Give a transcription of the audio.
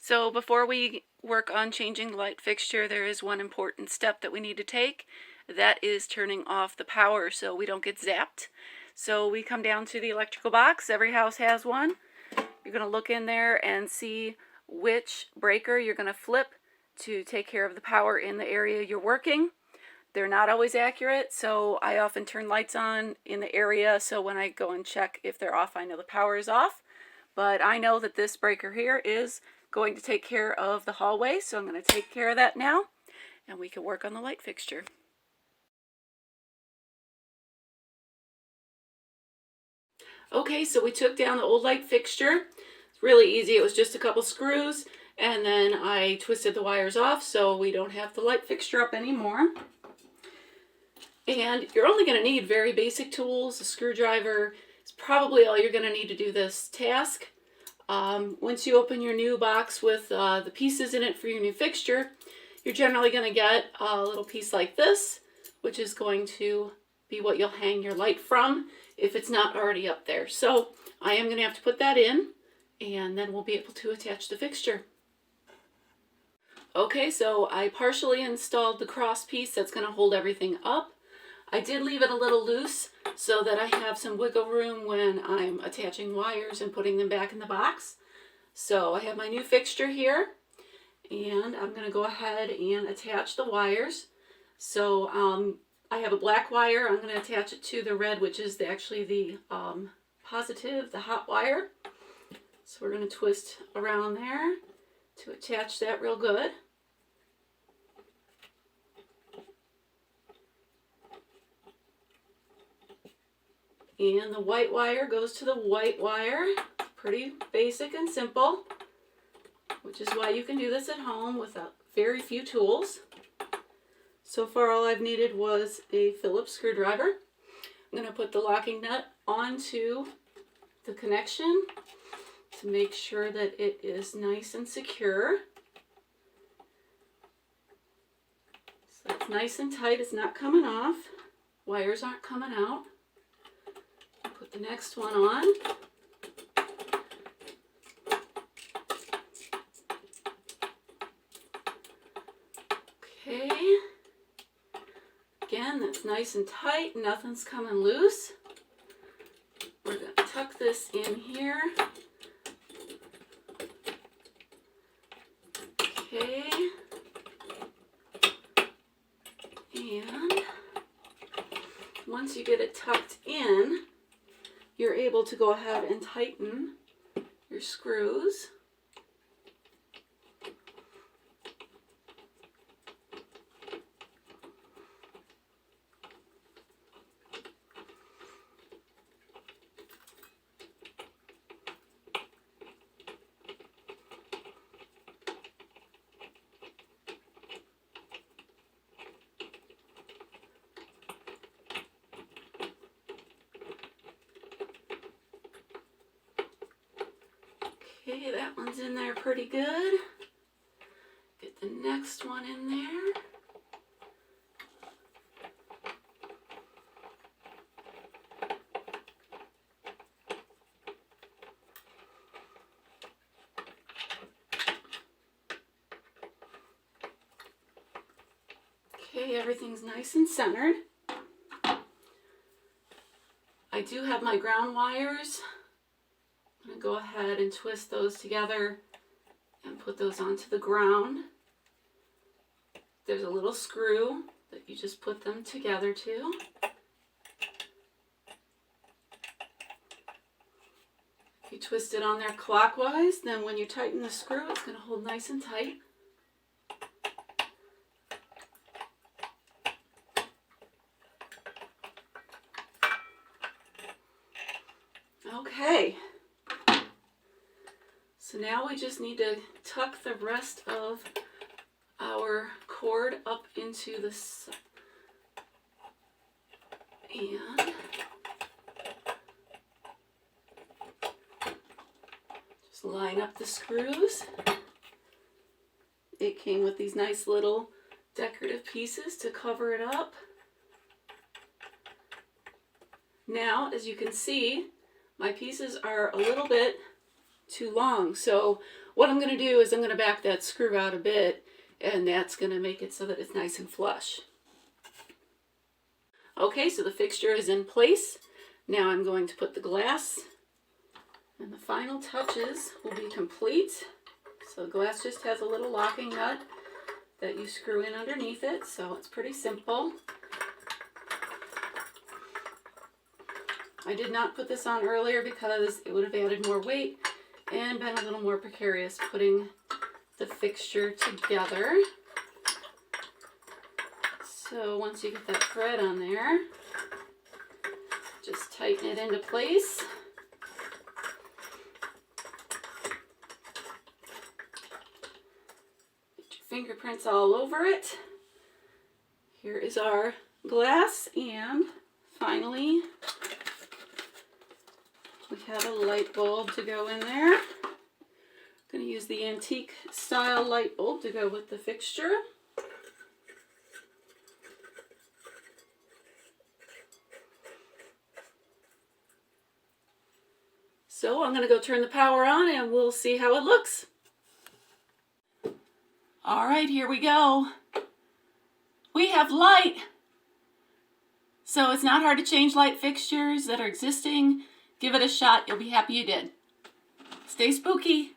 So before we work on changing the light fixture, there is one important step that we need to take. That is turning off the power so we don't get zapped. So we come down to the electrical box. Every house has one. You're going to look in there and see which breaker you're going to flip to take care of the power in the area you're working. They're not always accurate, so I often turn lights on in the area so when I go and check if they're off, I know the power is off. But I know that this breaker here is going to take care of the hallway, so I'm going to take care of that now, and we can work on the light fixture. Okay, so we took down the old light fixture. It's really easy. It was just a couple screws, and then I twisted the wires off so we don't have the light fixture up anymore. And you're only going to need very basic tools. A screwdriver is probably all you're going to need to do this task. Once you open your new box with the pieces in it for your new fixture, you're generally going to get a little piece like this, which is going to be what you'll hang your light from if it's not already up there. So I am going to have to put that in, and then we'll be able to attach the fixture. Okay, so I partially installed the cross piece that's going to hold everything up. I did leave it a little loose so that I have some wiggle room when I'm attaching wires and putting them back in the box. So I have my new fixture here, and I'm going to go ahead and attach the wires. So I have a black wire. I'm going to attach it to the red, which is actually the positive, the hot wire. So we're going to twist around there to attach that real good. And the white wire goes to the white wire. Pretty basic and simple, which is why you can do this at home with very few tools. So far all I've needed was a Phillips screwdriver. I'm going to put the locking nut onto the connection to make sure that it is nice and secure. So it's nice and tight, it's not coming off. Wires aren't coming out. Put the next one on. Okay. Again, that's nice and tight, nothing's coming loose. We're going to tuck this in here. Okay. And once you get it tucked in, you're able to go ahead and tighten your screws. Okay, that one's in there pretty good. Get the next one in there. Okay, everything's nice and centered. I do have my ground wires. I'm going to go ahead and twist those together and put those onto the ground. There's a little screw that you just put them together to. If you twist it on there clockwise, then when you tighten the screw, it's going to hold nice and tight. Okay. So now we just need to tuck the rest of our cord up into this, and just line up the screws. It came with these nice little decorative pieces to cover it up. Now, as you can see, my pieces are a little bit too long. So what I'm going to do is I'm going to back that screw out a bit, and that's going to make it so that it's nice and flush. Okay, so the fixture is in place. Now I'm going to put the glass, and the final touches will be complete. So the glass just has a little locking nut that you screw in underneath it, so it's pretty simple. I did not put this on earlier because it would have added more weight and been a little more precarious putting the fixture together. So once you get that thread on there, just tighten it into place. Get your fingerprints all over it. Here is our glass, and finally we have a light bulb to go in there. I'm going to use the antique style light bulb to go with the fixture. So I'm going to go turn the power on and we'll see how it looks. All right, here we go. We have light. So it's not hard to change light fixtures that are existing. Give it a shot. You'll be happy you did. Stay spooky.